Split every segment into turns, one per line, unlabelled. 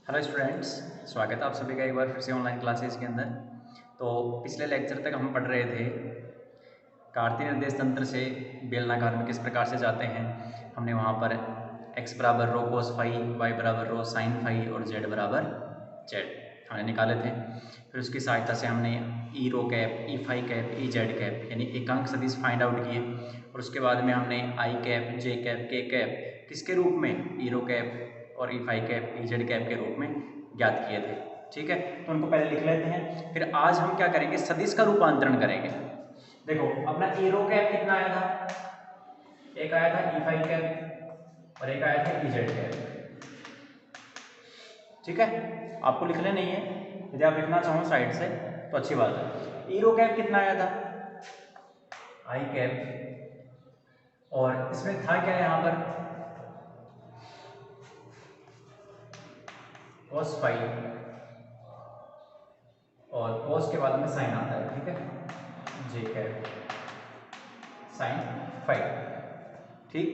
Hello students, स्वागत है आप सभी का एक बार फिर से ऑनलाइन क्लासेस के अंदर। तो पिछले लेक्चर तक हम पढ़ रहे थे कार्तीय निर्देश तंत्र से बेलनाकार में किस प्रकार से जाते हैं। हमने वहाँ पर x बराबर रो कोस फाई, y बराबर रो साइन फाई और z बराबर जेड हमने निकाले थे। फिर उसकी सहायता से हमने e rho cap, e phi cap, e z cap यानी एकांक सदिश फाइंड आउट किए। और उसके बाद में हमने i cap, j cap, k cap किसके रूप में, ई रो कैप और e phi cap, e z cap के रूप में ज्ञात किए थे। ठीक है, तो उनको पहले लिख लेते हैं। फिर आज हम क्या करेंगे, सदिश का रूपांतरण करेंगे। देखो अपना ई रो कैप कितना आया था, एक आया था ई फाई कैप और एक आया था ई जेड कैप। ठीक है, आपको लिखने नहीं है, यदि आप लिखना चाहो साइड से तो अच्छी बात है। ई रो कैप कितना आया था, आई कैप, और इसमें था क्या यहाँ पर cos फाई, और cos के बाद में साइन आता है। ठीक है, जे कैप साइन फाई। ठीक,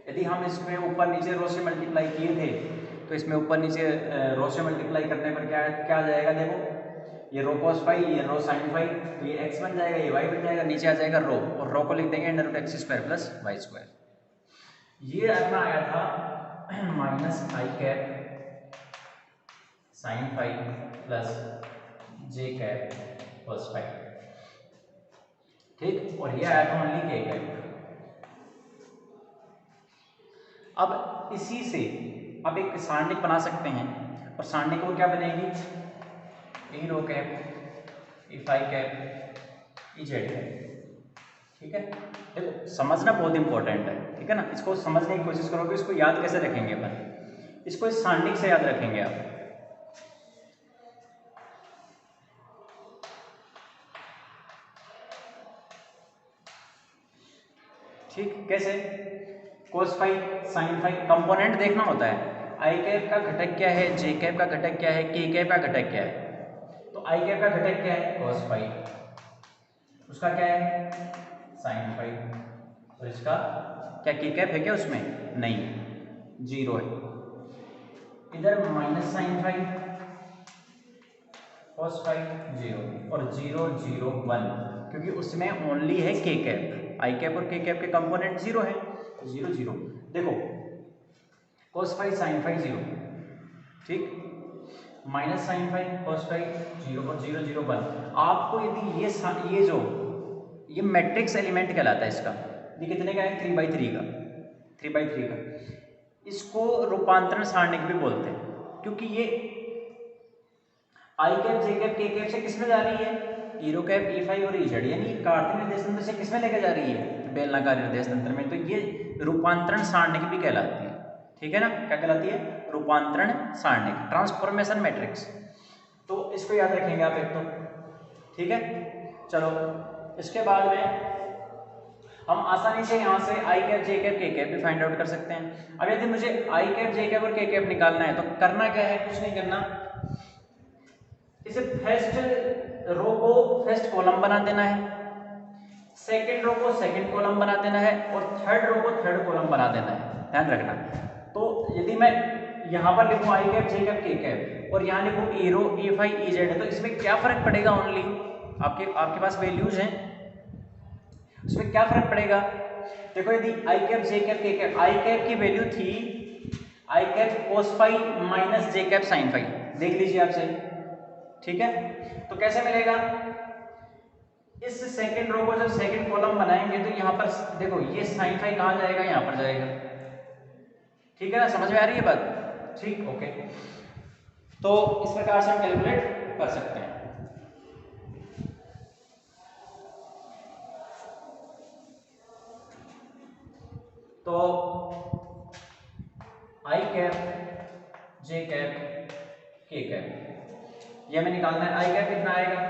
यदि हम इसमें ऊपर नीचे रो से मल्टीप्लाई किए थे तो इसमें ऊपर नीचे रो से मल्टीप्लाई करने पर क्या क्या आ जाएगा, देखो ये रो cos फाई, ये रो साइन फाई, तो ये x बन जाएगा, ये y बन जाएगा, नीचे आ जाएगा रो, और रो को लिख देंगे under root x square plus y square. ये अपना आया था minus i cap sine phi plus j cap cos phi. ठीक, और ये आया था ओनली के कैप। अब इसी से अब एक सारणिक बना सकते हैं, और सारणिक वो क्या बनेगी, e rho cap, e phi cap, e z cap. ठीक है, देखो समझना बहुत इंपॉर्टेंट है। ठीक है ना, इसको समझने की कोशिश करोगे, इसको याद कैसे रखेंगे अपन, इसको इस सारणिक से याद रखेंगे आप। ठीक, कैसे, cos phi sine phi component देखना होता है। आई कैप का घटक क्या है, जे कैप का घटक क्या है, के कैप का घटक क्या है। तो आई कैप का घटक क्या है, cos फाई, उसका क्या है साइन फाई, और इसका क्या के कैप है क्या उसमें, नहीं, जीरो है। इधर minus sine phi, cos phi zero, और जीरो जीरो वन, क्योंकि उसमें ओनली है के कैप, आई कैप और के कैप के कंपोनेंट जीरो है, जीरो जीरो। देखो cos phi sine phi zero, ठीक, minus sine phi cos phi zero, और जीरो जीरो वन। आपको यदि ये जो ये मैट्रिक्स एलिमेंट कहलाता है इसका, ये कितने का है, 3/3 का, 3/3 का। इसको रूपांतरण सारणिक भी बोलते हैं, क्योंकि ये आई cap, j cap, k cap से किसमें जा रही है, ई रो कैप, ई फाई और ई जेड, यानी कार्तीय निर्देश तंत्र से किसमें लेके जा रही है, बेलनाकार निर्देश तंत्र में। तो ये रूपांतरण सारणिक भी कहलाती है। ठीक है ना, क्या कहलाती है, रूपांतरण सारणिक, ट्रांसफॉर्मेशन मैट्रिक्स। तो इसको याद रखेंगे आप एक तो। ठीक है, चलो इसके बाद में हम आसानी से यहाँ से आई cap, j cap, k cap भी फाइंड आउट कर सकते हैं। अब यदि मुझे आई कैप, जे कैप और के कैप निकालना है तो करना क्या है, कुछ नहीं करना, इसे फर्स्ट रो को फर्स्ट कॉलम बना देना है, सेकंड रो को सेकंड कॉलम बना देना है, और थर्ड रो को थर्ड कॉलम बना देना है, ध्यान रखना। तो यदि मैं यहाँ पर लिखूँ आई cap, j cap, k cap, और यहाँ लिखूँ ई रो, ई फाई, ई जेड है, तो इसमें क्या फर्क पड़ेगा, ओनली आपके पास वैल्यूज हैं, उसमें क्या फर्क पड़ेगा। देखो यदि आई cap, j cap, k cap, आई कैप की वैल्यू थी आई cap cos phi minus j cap sine phi, देख लीजिए आप सही। ठीक है, तो कैसे मिलेगा, इस सेकंड रो को जब सेकंड कॉलम बनाएंगे तो यहाँ पर देखो ये साइन फाई कहाँ जाएगा, यहाँ पर जाएगा। ठीक है ना, समझ में आ रही है बात, ठीक, ओके। तो इस प्रकार से हम कैलकुलेट कर सकते हैं। तो आई cap, j cap, k cap, ये हमें निकालना है। आई कैप कितना आएगा,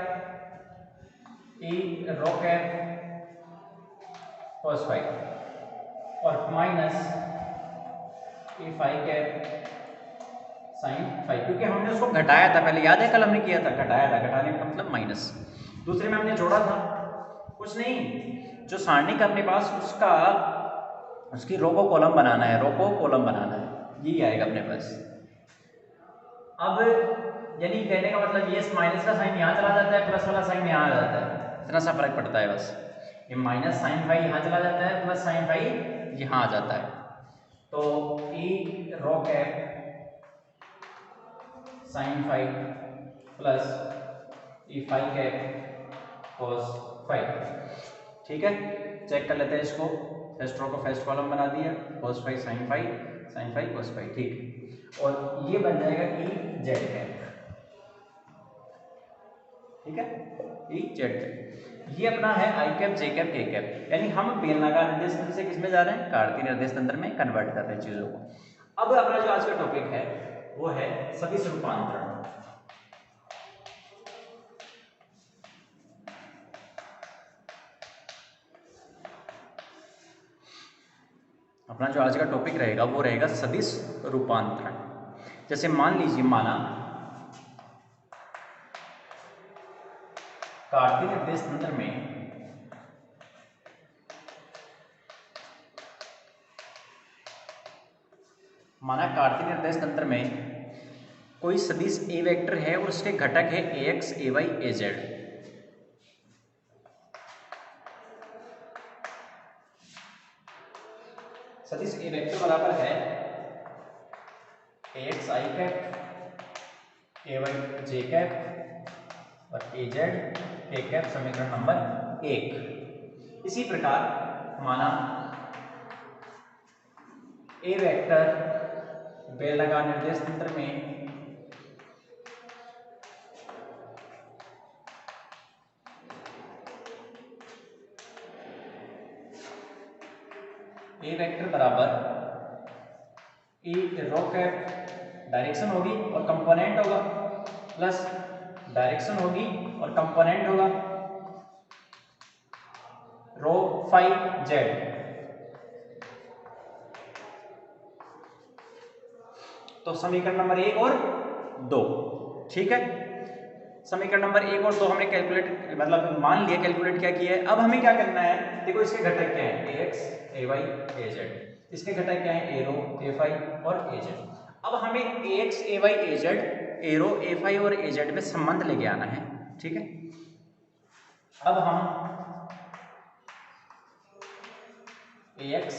ई रो कैप cos फाई, और माइनस ई फाई कैप साइन फाई, क्योंकि हमने उसको घटाया था पहले, याद है कल हमने किया था, घटाया था, घटाने का मतलब माइनस। दूसरे में हमने जोड़ा था, कुछ नहीं, जो सारणिक अपने पास उसकी रो को कॉलम बनाना है, रो को कॉलम बनाना है। यही आएगा अपने पास। अब यानी कहने का मतलब ये माइनस का साइन यहाँ चला जाता है, प्लस वाला साइन यहाँ आ जाता है, इतना सा फर्क पड़ता है बस। ये माइनस साइन फाई यहाँ चला जाता है, प्लस साइन फाई यहाँ आ जाता है। तो e rho cap sine phi plus e phi cap cos phi. ठीक है, चेक कर लेते हैं इसको। फर्स्ट रो को फर्स्ट कॉलम बना दिया, cos phi sine phi cos phi. ठीक, और ये बन जाएगा ई जेड कैप। ठीक है, ई जेड कैप। ये अपना है आई cap j cap k cap, यानी हम बेलनाकार निर्देश तंत्र से किसमें जा रहे हैं, कार्तीय निर्देश तंत्र में कन्वर्ट कर रहे हैं चीजों को। अब अपना जो आज का टॉपिक है वो है सदिश रूपांतरण। अपना जो आज का टॉपिक रहेगा वो रहेगा सदिश रूपांतरण। जैसे मान लीजिए, माना कार्तीय निर्देश तंत्र में कोई सदिश ए वेक्टर है और उसके घटक है A x A y A z. सदिश ए वेक्टर बराबर है A x i cap A y j cap और ए जेड के कैप, समीकरण नंबर 1। इसी प्रकार माना ए वेक्टर बेलनाकार निर्देश तंत्र में ए वेक्टर बराबर ई रो कैप डायरेक्शन होगी और कंपोनेंट होगा, प्लस डायरेक्शन होगी और कंपोनेंट होगा रो फाई जेड। तो समीकरण नंबर 1 और 2। ठीक है, समीकरण नंबर 1 और 2 हमने कैलकुलेट मतलब मान लिया, कैलकुलेट क्या किया है। अब हमें क्या करना है, देखो इसके घटक क्या है, A x A y A Z. इसके घटक क्या है, ए रो ए फाई और ए जेड। अब हमें ए x A y A Z, A row A phi और ए जेड में संबंध लेके आना है। ठीक है, अब हम ए x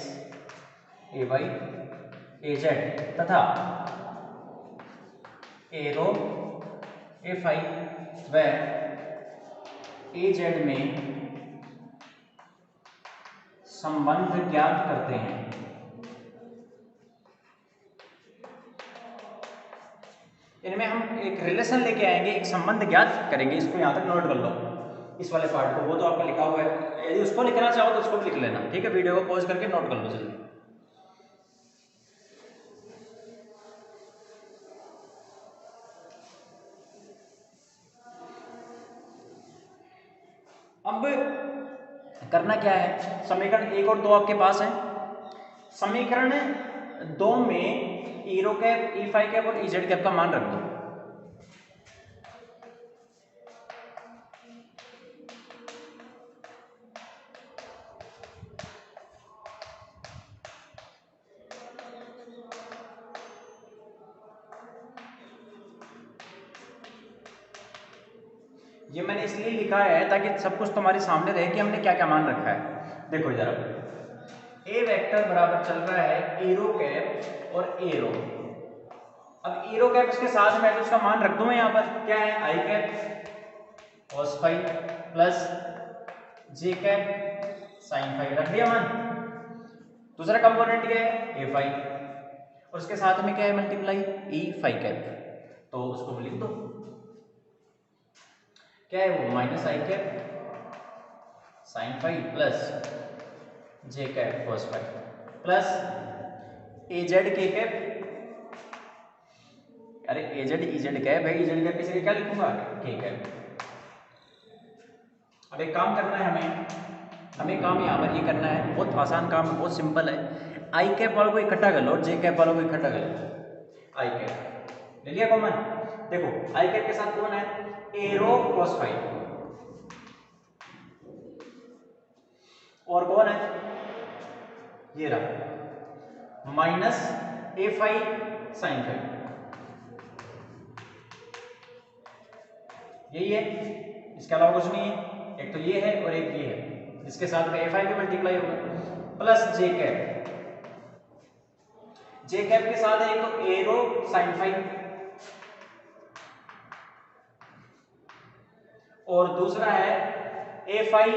A y A Z तथा ए रो ए फाई व ए जेड में संबंध ज्ञात करते हैं। इनमें हम एक रिलेशन लेके आएंगे, एक संबंध ज्ञात करेंगे। इसको यहां तक नोट कर लो, इस वाले पार्ट को। वो तो आपका लिखा हुआ है, यदि उसको लिखना चाहो तो उसको भी लिख लेना। ठीक है, वीडियो को पॉज करके नोट कर लो जल्दी। अब करना क्या है, समीकरण 1 और 2 आपके पास है। समीकरण 2 में e rho cap e phi cap और ई जेड कैप का मान रख दो। ये मैंने इसलिए लिखा है ताकि सब कुछ तुम्हारे सामने रहे कि हमने क्या क्या मान रखा है। देखो जरा, ए वेक्टर बराबर चल रहा है ए रो कैप और ए रो। अब ए रो कैप इसके साथ में तो उसका मान रख दूं यहाँ पर, क्या है, आई cap cos phi plus j cap sine phi, रख दिया मान। दूसरा कंपोनेंट क्या है, ए फाई, और उसके साथ में क्या है, मल्टीप्लाई ई फाई कैप। तो उसको लिख दो, क्या है वो, minus i cap sine phi plus j cap cos phi plus A z k cap. अरे ए जेड ई जेड कैप है, ई जेड कैप किसी क्या लिखूंगा, के कैप। अब एक काम करना है हमें काम यहाँ पर ये करना है, बहुत आसान काम है, बहुत सिंपल है। आई कैप वालों को इकट्ठा कर लो और जे कैप वालों को इकट्ठा कर लो। आई कैप ले लिया कॉमन। देखो आई कैप के साथ कौन है, ए रो कॉस फाई, और कौन है, ये रहा माइनस ए फाइव साइन फाइव, यही है, इसके अलावा कुछ नहीं है। एक तो ये है और एक ये है, इसके साथ में ए फाइव भी मल्टीप्लाई होगा plus j cap, j cap के साथ है एक तो एरो साइन फाइव और दूसरा है ए फाइव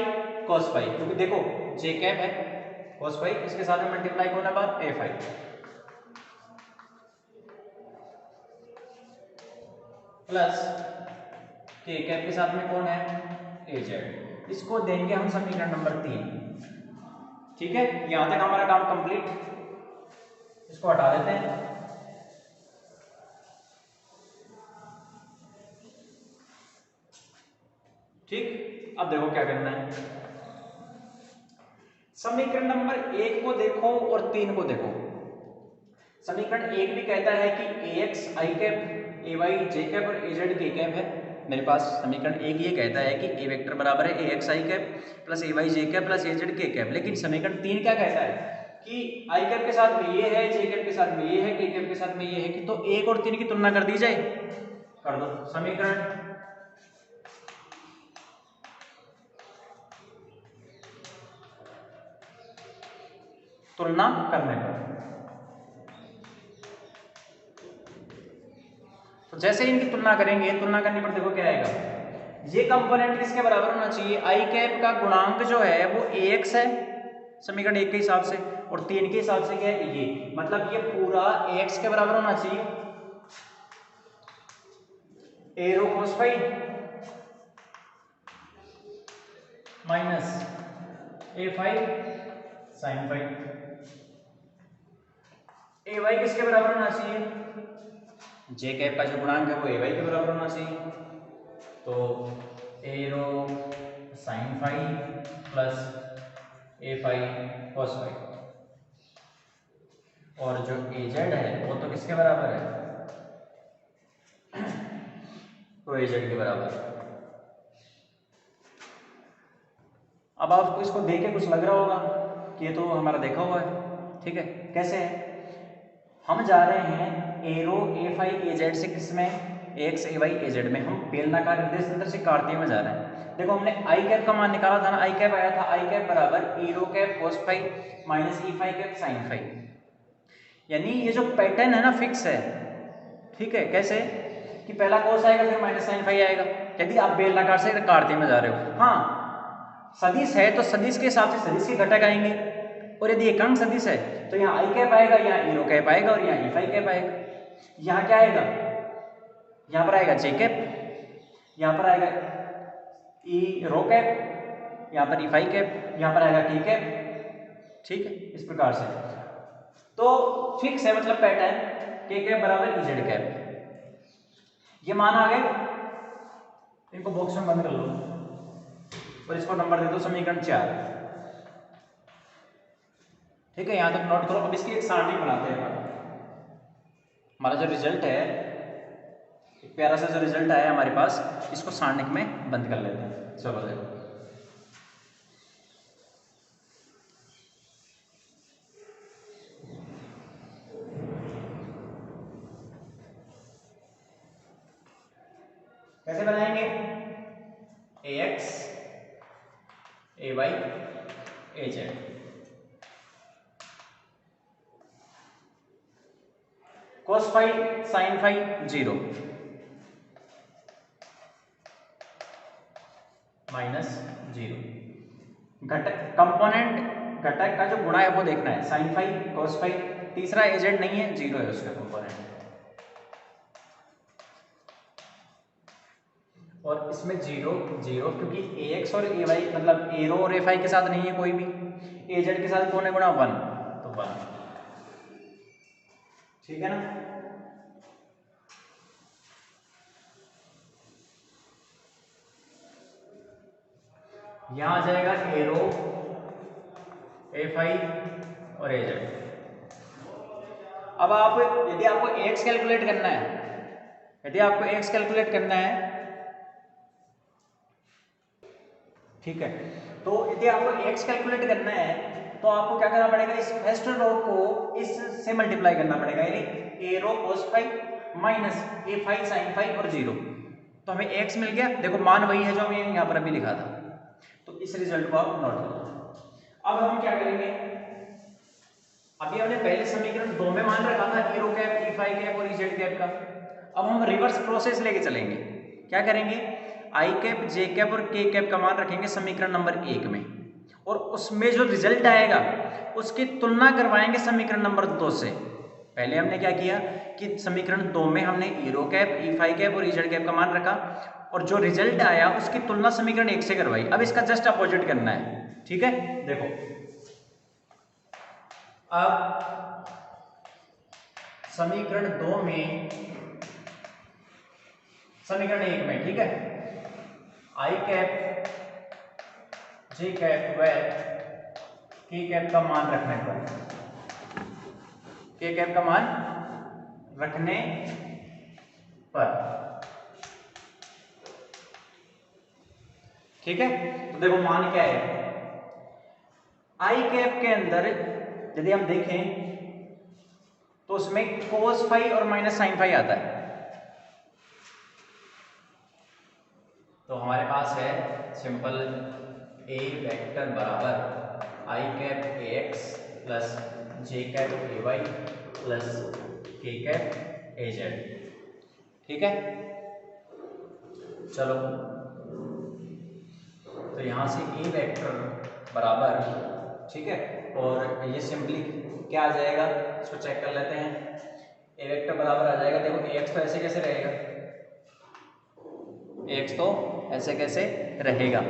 कॉस फाइव, क्योंकि देखो जे कैप है कॉस फाइव, इसके साथ में मल्टीप्लाई होने के बाद ए फाइव प्लस के कैप के साथ में कौन है ए जेड। इसको देंगे हम समीकरण नंबर 3। ठीक है, यहां तक हमारा काम कंप्लीट। इसको हटा देते हैं। ठीक, अब देखो क्या करना है। समीकरण नंबर 1 को देखो और 3 को देखो। समीकरण 1 भी कहता है कि ए x i cap, A y j cap और ए जेड के कैप है। मेरे पास समीकरण 1 ये कहता है कि ए वेक्टर बराबर है A x i cap plus A y j cap plus A z k cap. लेकिन समीकरण 3 क्या कहता है कि आई कैप के साथ में ये है, जे कैप के साथ में ये है, के कैप के साथ में ये है, कि तो 1 और 3 की तुलना कर दी जाए। कर दो। समीकरण तुलना करने पर तो जैसे इनकी तुलना करेंगे, तुलना करने पर देखो क्या आएगा। ये कंपोनेंट किसके बराबर होना चाहिए, आई कैप का गुणांक जो है वो ए एक्स है समीकरण 1 के हिसाब से, और 3 के हिसाब से क्या है ये, मतलब ये पूरा ए एक्स के बराबर होना चाहिए, एरो कोस फाइव माइनस ए फाइव साइन फाइव। ए वाई किसके बराबर होना चाहिए, जे कैप का जो गुणांक है वो ए वाई के बराबर होना चाहिए, तो एरो साइन फाइव प्लस ए फाइव कॉस फाइव, और जो ए जेड है वो तो किसके बराबर है, तो ए जेड के बराबर। अब आपको इसको देख के कुछ लग रहा होगा कि ये तो हमारा देखा हुआ है। ठीक है, कैसे है, हम जा रहे हैं एरो ए फाइव ए जेड से किसमें, ए x A y A Z में, हम बेलनाकार निर्देश तंत्र से कार्तीय में जा रहे हैं। देखो हमने आई कैप का मान निकाला था ना, आई कैप आया था आई कैप बराबर एरो कैप कोस फाइव माइनस ई फाइव कैप साइन फाइव, यानी ये जो पैटर्न है ना फिक्स है। ठीक है, कैसे कि पहला कोस आएगा फिर माइनस साइन फाइव आएगा, यदि आप बेलनाकार से कार्तीय में जा रहे हो। हाँ, सदिश है तो सदिश के हिसाब से सदिश के घटक आएंगे, और यदि एकांक सदिश है तो यहाँ आई कैप आएगा, यहाँ एरो कैप आएगा और यहाँ ई फाइव कैप आएगा। यहाँ क्या आएगा, यहाँ पर आएगा जे कैप, यहाँ पर आएगा ई रो कैप, यहाँ पर ई फाइव कैप, यहाँ पर आएगा टी कैप। ठीक है, इस प्रकार से तो फिक्स है, मतलब पैटर्न के कैप बराबर ई जेड कैप। ये मान आ गए, इनको बॉक्स में बंद कर लो और इसको नंबर दे दो समीकरण 4। ठीक है, यहां तक नोट करो। अब इसकी एक सारणी बनाते हैं। हमारा जो रिजल्ट है, एक प्यारा सा जो रिजल्ट आया हमारे पास, इसको सारणी में बंद कर लेते हैं। चलो देखो, कैसे बनाएंगे, ए x A y A z, cos five sine five 0 minus 0, घटक कंपोनेंट घटक का जो गुणा है वो देखना है, साइन फाइव कोस फाइव, तीसरा ए जेड नहीं है, 0 है उसका कंपोनेंट, और इसमें 0 0 क्योंकि ए एक्स और ए वाई मतलब एरो और ए फाइव के साथ नहीं है कोई भी, ए जेड के साथ कौन है गुणा 1, तो 1। ठीक है ना, यहां आ जाएगा एरो ए फाइव और ए जेड। अब आप यदि आपको एक्स कैलकुलेट करना है, यदि आपको एक्स कैलकुलेट करना है, ठीक है, तो यदि आपको एक्स कैलकुलेट करना है तो आपको क्या करना पड़ेगा, इस फर्स्ट रो को इससे मल्टीप्लाई करना पड़ेगा, यानी ए रो cos फाइव माइनस ए फाइव साइन फाइव और 0, तो हमें x मिल गया। देखो मान वही है जो हमने यहाँ पर अभी लिखा था, तो इस रिजल्ट को आप नोट करो। अब हम क्या करेंगे, अभी हमने पहले समीकरण 2 में मान रखा था e rho cap e phi cap और z कैप का। अब हम रिवर्स प्रोसेस लेके चलेंगे। क्या करेंगे, i कैप j कैप और k कैप का मान रखेंगे समीकरण नंबर 1 में, और उसमें जो रिजल्ट आएगा उसकी तुलना करवाएंगे समीकरण नंबर 2 से। पहले हमने क्या किया कि समीकरण 2 में हमने e rho cap e phi cap और z कैप का मान रखा, और जो रिजल्ट आया उसकी तुलना समीकरण 1 से करवाई। अब इसका जस्ट अपोजिट करना है, ठीक है। देखो अब समीकरण 2 में, समीकरण 1 में, ठीक है, आई कैप जे कैप व के कैप का मान रखने पर, के कैप का मान रखने पर, ठीक है। तो देखो मान क्या है, आई कैप के अंदर यदि हम देखें तो उसमें cos फाई और माइनस साइन फाई आता है। तो हमारे पास है सिंपल ए वेक्टर बराबर i cap A x plus j cap A y plus k cap A z, ठीक है। चलो तो यहां से ए वेक्टर बराबर, ठीक है, और ये सिंपली क्या आ जाएगा, इसको चेक कर लेते हैं। ए वेक्टर बराबर आ जाएगा, देखो ए एक्स तो ऐसे कैसे रहेगा, ए एक्स तो ऐसे कैसे रहेगा,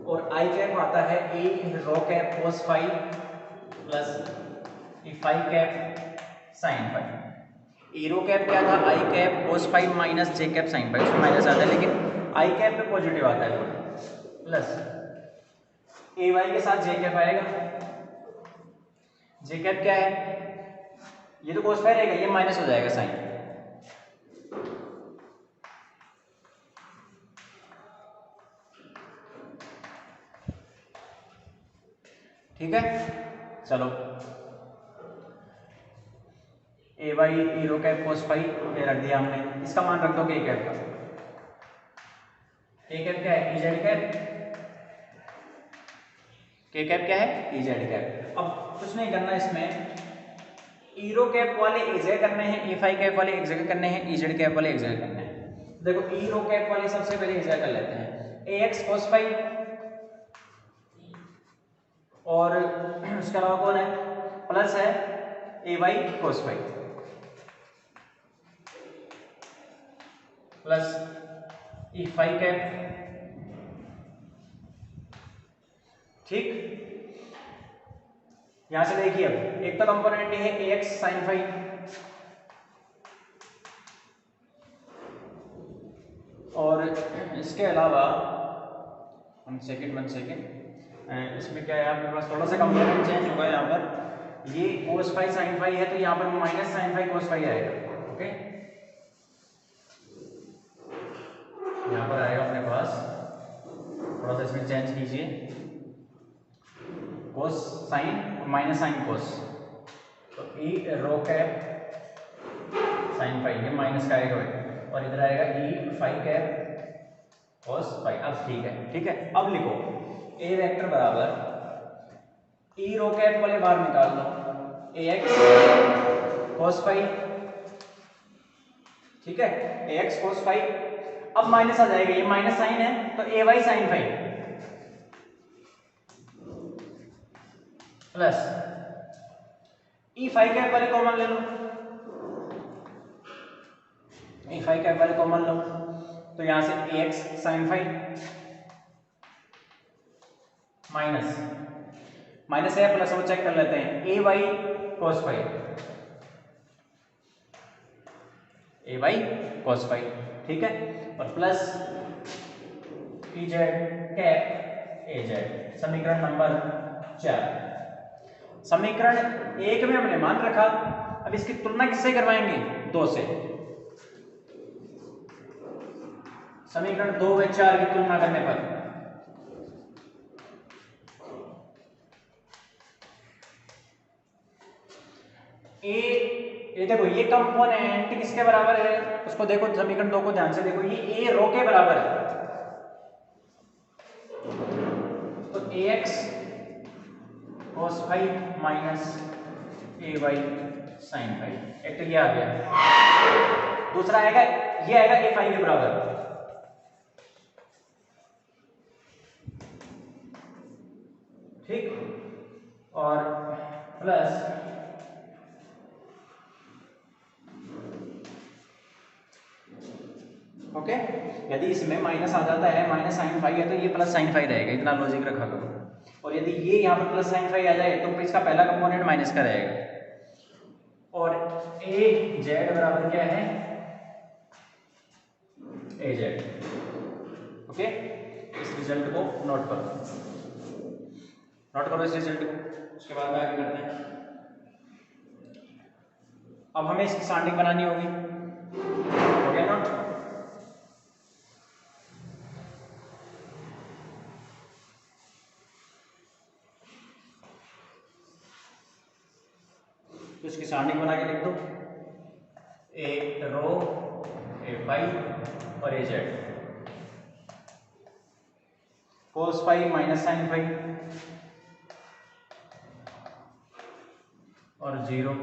और आई कैप आता है A rho cap cos phi plus A phi cap sine phi. A rho cap क्या था, i cap cos phi minus j cap sine phi, उसमें माइनस आता है लेकिन आई कैप पे पॉजिटिव आता है, प्लस ए वाई के साथ जे कैप आएगा। जे कैप क्या है, ये तो कोस फाई रहेगा, ये माइनस हो जाएगा साइन, ठीक है। चलो ए वाई ए रो कैप कोस फाई ये रख दिया हमने, इसका मान रख दो के कैप का। के कैप क्या है, ई जेड कैप, के कैप क्या है, ई जेड कैप। अब कुछ नहीं करना इसमें, ई रो कैप वाले एक जगह करने हैं, ई फाई कैप वाले एक जगह करने हैं, ई जेड कैप वाले एक जगह करने हैं। देखो ई रो कैप वाले सबसे पहले एक जगह कर लेते हैं, ए एक्स कोस फाई, और उसके अलावा कौन है, प्लस है ए वाई कोस phi plus e phi cap, ठीक। यहां से देखिए अब एक तो कंपोनेंट है ए एक्स साइन फाई, और इसके अलावा वन सेकेंड इसमें क्या है, आपके पास थोड़ा सा कंपोनेंट चेंज होगा। यहाँ पर ये कोस फाई साइन फाई है, तो यहाँ पर minus sine phi cos phi आएगा, ओके। यहाँ पर आएगा अपने पास, थोड़ा सा इसमें चेंज कीजिए, कोस साइन और माइनस साइन कोस, तो e rho cap sine phi, ये माइनस का आएगा, और इधर आएगा ई फाई कैप कोस फाई। अब ठीक है। अब लिखो ए वेक्टर बराबर ई रो कैप वाले बाहर निकाल दो, ए एक्स कोस फाई, ठीक है, ए एक्स कोस फाई। अब माइनस आ जाएगा, ये माइनस साइन है तो ए Y sign phi plus e phi cap वाले कॉमन ले लो, ई फाई कैप वाले कॉमन लो, तो यहां से ए एक्स साइन फाई माइनस है प्लस, वो चेक कर लेते हैं, ए वाई कोस फाई, ए वाई कोस फाई, ठीक है, और plus E z cap A Z. समीकरण नंबर 4। समीकरण 1 में हमने मान रखा, अब इसकी तुलना किससे करवाएंगे, 2 से। समीकरण 2 व 4 की तुलना करने पर ये देखो ये कंपोनेंट किसके बराबर है, उसको देखो समीकरण 2 को ध्यान से देखो, ये ए रो के बराबर है। तो ax cos phi minus ay sin phi, एक तो ये आ गया। दूसरा आएगा, ये आएगा a phi के बराबर, ठीक, और प्लस ओके। यदि इसमें माइनस आ जाता है, माइनस साइन फाई है तो ये प्लस साइन फाई रहेगा, इतना लॉजिक रखा करो। और यदि ये यहाँ पर प्लस साइन फाई आ जाए तो इसका पहला कंपोनेंट माइनस का रहेगा। और ए जेड बराबर क्या है, ए जेड, ओके। इस रिजल्ट को नोट करो, नोट करो इस रिजल्ट को, उसके बाद आगे करते हैं। अब हमें इसकी सॉल्विंग बनानी होगी, हो गया नोट। तो इसकी सॉल्विंग बना के लिख दो, ए रो, ए फाई और A z, cos phi minus sine phi और 0,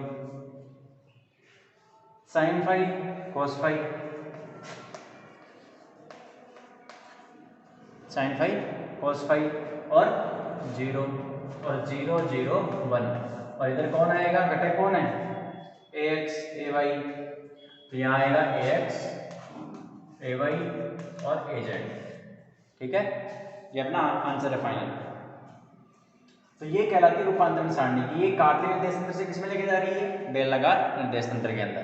sine phi cos phi, sine phi cos phi और 0 और 0 0 1। और इधर कौन आएगा, घटक कौन है, ax ay, तो यहाँ आएगा ax ay और az, ठीक है। ये अपना आंसर है फाइनल। तो ये कहलाती है रूपांतरण सारणी की, ये कार्तीय निर्देश तंत्र से किसमें लेके जा रही है, बेलनाकार निर्देश तंत्र के अंदर,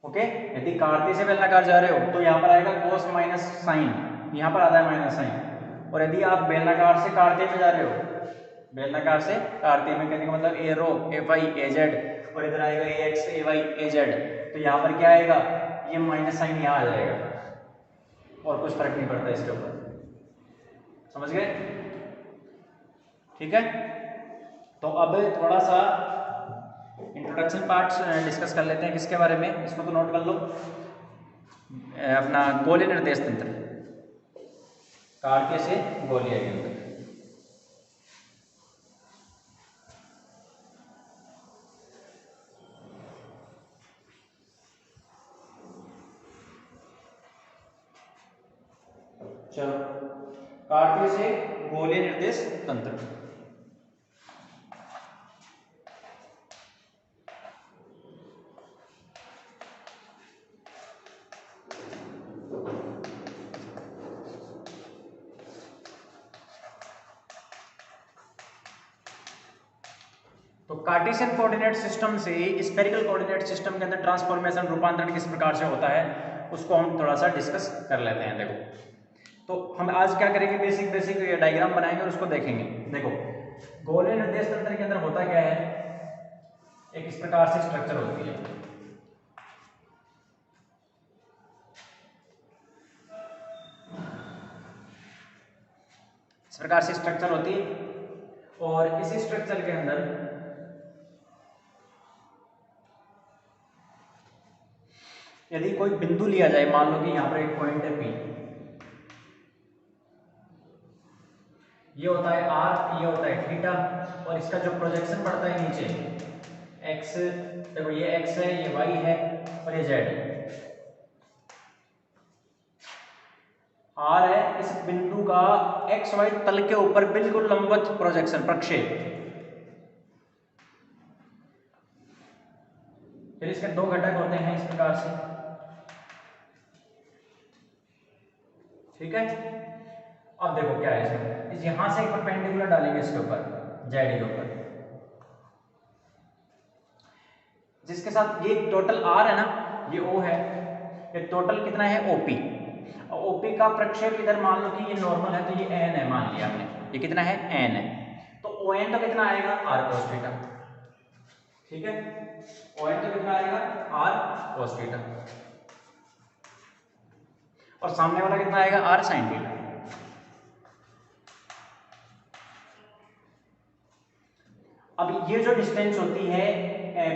ओके। यदि कार्तीय से बेलनाकार जा रहे हो तो यहाँ पर आएगा कोस माइनस साइन, यहाँ पर आता है माइनस साइन। और यदि आप बेलनाकार से कार्तीय में जा रहे हो, बेलनाकार से कार्तीय में कहने का मतलब ए रो ए फाई ए जेड, और इधर आएगा ए x A y A Z, तो यहाँ पर क्या आएगा, ये माइनस साइन यहाँ आ जाएगा, और कुछ फर्क नहीं पड़ता इसके ऊपर, समझ गए, ठीक है। तो अब थोड़ा सा इंट्रोडक्शन पार्ट डिस्कस कर लेते हैं, किसके बारे में, इसको तो नोट कर लो, अपना गोलीय निर्देश तंत्र, कार्तीय से गोलीय के अंदर। चलो, कार्तीय से गोलीय निर्देश तंत्र। तो कार्टेशियन कोऑर्डिनेट सिस्टम से स्फेरिकल कोऑर्डिनेट सिस्टम के अंदर ट्रांसफॉर्मेशन, रूपांतरण किस प्रकार से होता है, उसको हम थोड़ा सा डिस्कस कर लेते हैं। देखो, तो हम आज क्या करेंगे, बेसिक डायग्राम बनाएंगे और उसको देखेंगे। देखो, गोलीय निर्देश तंत्र के अंदर होता क्या है, एक इस प्रकार से स्ट्रक्चर होती है, इस प्रकार से स्ट्रक्चर होती है। और इसी स्ट्रक्चर के अंदर यदि कोई बिंदु लिया जाए, मान लो कि यहाँ पर एक पॉइंट है P, ये होता है R, ये होता है थीटा, और इसका जो प्रोजेक्शन पड़ता है नीचे x, देखो ये x है, ये y है और ये z है। R है इस बिंदु का x y तल के ऊपर बिल्कुल लंबवत प्रोजेक्शन, प्रक्षेप। फिर इसके दो घटक होते हैं इस प्रकार से, ठीक है। अब देखो क्या है इसमें, यहां से एक परपेंडिकुलर डालेंगे इसके ऊपर, जेड के ऊपर, जिसके साथ ये टोटल R है ना, ये O है, ये टोटल कितना है OP, और OP का प्रक्षेप इधर मान लो कि ये नॉर्मल है तो ये n है, मान लिया हमने, ये कितना है n है, तो ON तो कितना आएगा R cos थीटा, ठीक है। ON तो कितना आएगा R cos थीटा, और सामने वाला कितना आएगा R sin थीटा। अब ये जो डिस्टेंस होती है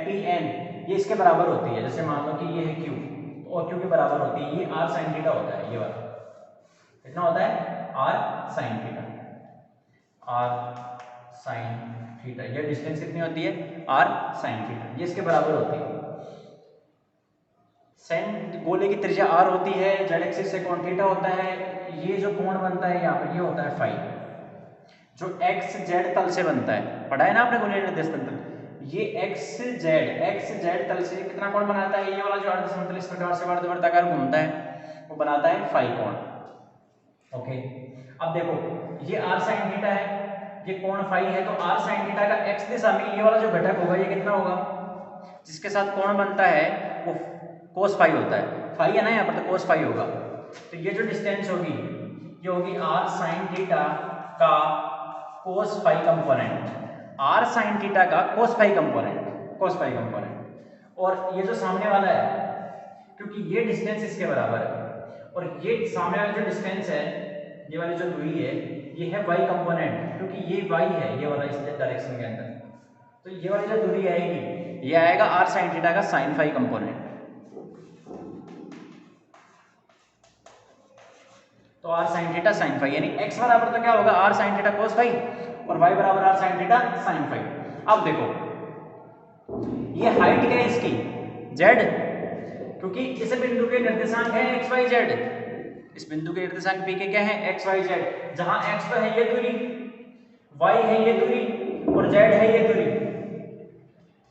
पी एन ये इसके बराबर होती है, जैसे मान लो कि ये है क्यू, और क्यू के बराबर होती है, ये आर साइन थीटा होता है, ये वाला कितना होता है r sine theta, r sine theta, ये डिस्टेंस कितनी होती है आर साइन थीटा, ये इसके बराबर होती है। साइन गोले की त्रिज्या आर होती है, जेड एक्सिस से कोण थीटा होता है, ये जो कोण बनता है यहाँ पर ये होता है फाई, जो एक्स जेड तल से बनता है, पढ़ा है ना आपने गोलीय निर्देश तंत्र, ये एक्स जेड तल से कितना कोण बनाता है, ये वाला जो अर्ध समतल इस प्रकार से अर्धवर्ताकार घूमता है वो बनाता है फाई कोण। ओके, अब देखो ये आर साइन थीटा है, ये कोण फाई है, तो आर साइन थीटा का एक्स दिशा में ये वाला जो घटक होगा ये कितना होगा, जिसके साथ कोण बनता है वो कोस फाई होता है, फाई है ना यहाँ पर तो कोस फाई होगा, तो ये जो डिस्टेंस होगी ये होगी आर साइन थीटा का cos phi component, r sine theta का कोस फाई कंपोनेंट, और ये जो सामने वाला है क्योंकि ये डिस्टेंस इसके बराबर है, और ये सामने वाला जो डिस्टेंस है ये वाली जो दूरी है ये है y कंपोनेंट, क्योंकि ये y है ये वाला इस डायरेक्शन के अंदर, तो ये वाली जो दूरी आएगी ये आएगा r sin थीटा का sin फाई कंपोनेंट, तो r sin theta sin phi, यानी x बराबर तो क्या होगा r sin theta cos phi और y बराबर r sin theta sin phi. अब देखो ये हाइट क्या है इसकी z, क्योंकि इस बिंदु के निर्देशांक है x y z, इस बिंदु के निर्देशांक p के क्या है x y z, जहां x तो है ये दूरी, y है ये दूरी और z है ये दूरी,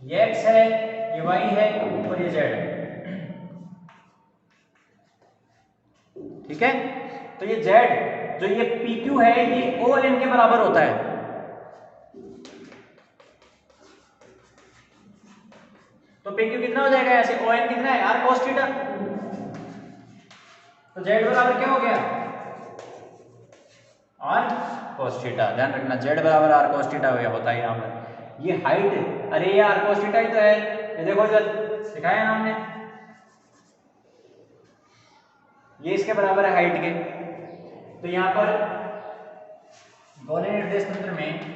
ये x है ये y है और ये z है, ठीक है, तो ये z जो ये pq है ये ON के बराबर होता है, तो pq कितना हो जाएगा ऐसे, ON कितना है r cos थीटा, तो z बराबर क्या हो गया r cos थीटा, ध्यान रखना z बराबर r cos थीटा हो गया, होता है यहाँ पर। ये हाइट, अरे ये r cos थीटा ही तो है, ये देखो इधर दिखाया ना हमने, ये इसके बराबर है हाइट के, तो यहाँ पर गोलीय निर्देश तंत्र में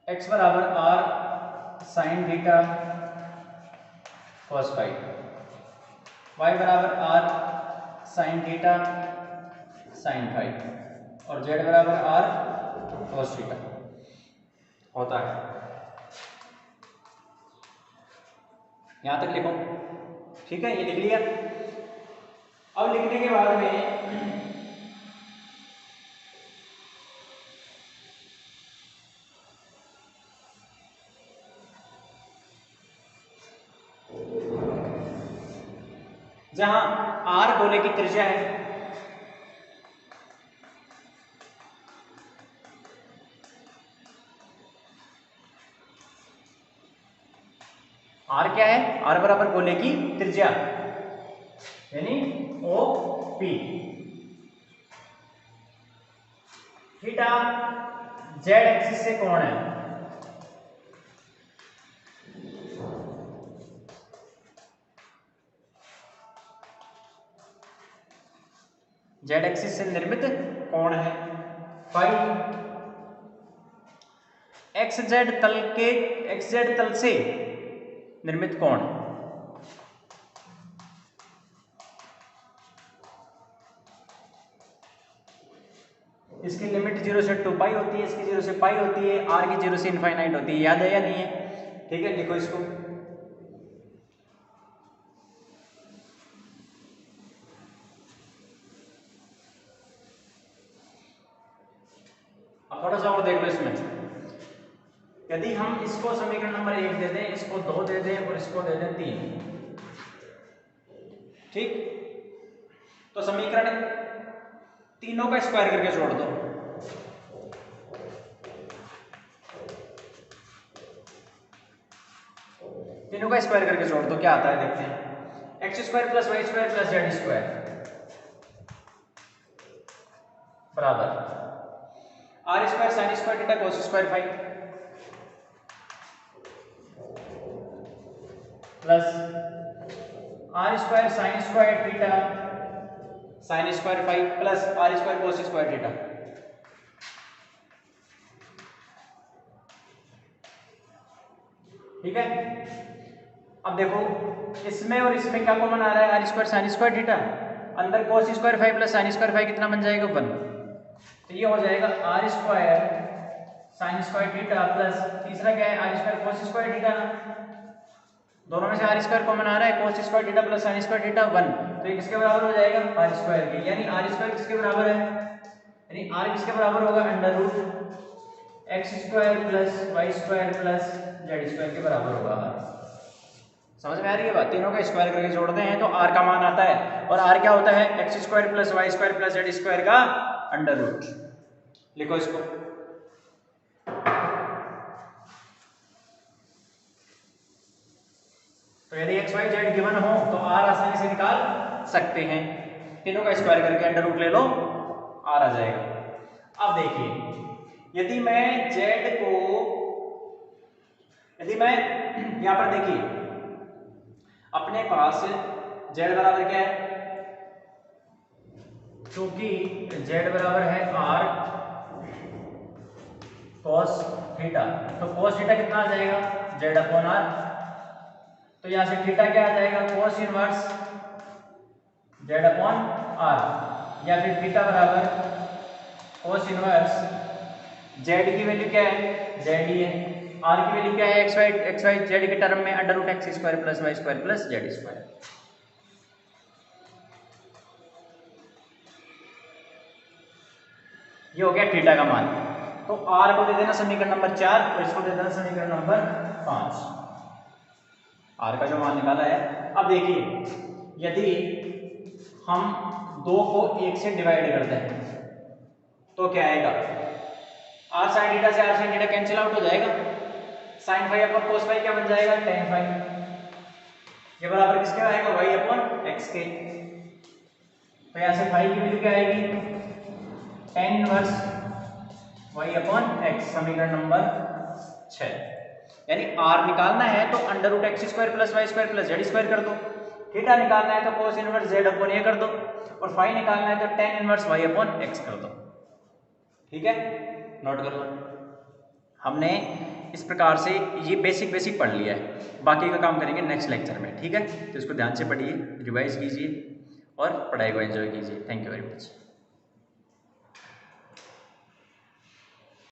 x बराबर r sine theta cos phi, y बराबर r sine theta sine phi और z बराबर r cos थीटा होता है। यहां तक लिखो, ठीक है, ये लिख लिया। अब लिखने के बाद में जहां r गोले की त्रिज्या है, r क्या है, r बराबर गोले की त्रिज्या यानी OP, थीटा z एक्सिस से कोण है, z एक्सिस से निर्मित कोण है फाई, xz तल से निर्मित कोण, इसकी लिमिट 0 से 2 पाई होती है, इसकी 0 से पाई होती है, r की 0 से इनफाइनाइट होती है, याद है या नहीं है, ठीक है, लिखो इसको। अब थोड़ा सा और देख लो इसमें, यदि हम इसको समीकरण नंबर 1 दे दें, इसको 2 दे दें और इसको दे दें 3, ठीक, तो समीकरण तीनों का स्क्वायर करके छोड़ दो, तीनों का स्क्वायर करके छोड़ दो, क्या आता है देखते हैं, x square plus y square plus z square बराबर r square sine square theta cos square phi plus r square sine square theta sine square phi plus r square cos square theta. ठीक है, अब देखो इसमें और इसमें क्या common आ रहा है, r square sine square theta, अंदर cos square phi plus sine square phi कितना बन जाएगा 1, तो ये हो जाएगा r square sine square theta plus तीसरा क्या है r square cos square theta ना, दोनों में से आर स्क्वायर कॉमन आ रहा है, कोस square theta plus sine square theta 1, तो ये किसके बराबर हो जाएगा आर स्क्वायर के, यानी आर स्क्वायर किसके बराबर है, यानी आर किसके बराबर होगा under root x square plus y square plus z square के बराबर होगा। समझ में आ रही है बात, तीनों का स्क्वायर करके जोड़ते हैं तो आर का मान आता है, और आर क्या होता है x square plus y square plus z square का अंडर रूट। लिखो इसको, तो यदि एक्स वाई जेड गिवन हो तो आर आसानी से निकाल सकते हैं, तीनों का स्क्वायर करके अंडर रूट ले लो आर आ जाएगा। अब देखिए यदि मैं जेड को, यदि मैं यहां पर देखिए अपने पास z बराबर क्या है, क्योंकि z बराबर है r cos थीटा, तो cos थीटा कितना आ जाएगा z अपॉन r, तो यहां से थीटा क्या आ जाएगा cos inverse z upon r, या फिर थीटा बराबर cos इनवर्स z की वैल्यू क्या है z ही है, r की वैल्यू क्या है एक्स वाई जेड के टर्म में under root x square plus y square plus z square. ये हो गया थीटा का मान, तो r को दे देना समीकरण नंबर 4 और इसको दे देना समीकरण नंबर 5, r का जो मान निकाला है। अब देखिए यदि हम 2 को 1 से डिवाइड करते हैं तो क्या आएगा, r sin थीटा से r sin theta cancel out हो जाएगा, sine phi upon cos phi क्या बन जाएगा टेन फाई, ये बराबर किसके आएगा वाई अपॉन एक्स के, तो यहां से फाई की वैल्यू क्या आएगी tan inverse y upon x, समीकरण नंबर 6। यानी आर निकालना है तो under root x square plus y square plus z square कर दो, थीटा निकालना है तो cos inverse z upon a कर दो, और फाई निकालना है तो tan inverse y upon x कर दो। ठीक है, नोट कर लो, हमने इस प्रकार से ये बेसिक पढ़ लिया है, बाकी का काम करेंगे नेक्स्ट लेक्चर में। ठीक है, तो इसको ध्यान से पढ़िए, रिवाइज कीजिए और पढ़ाई को एंजॉय कीजिए। Thank you very much.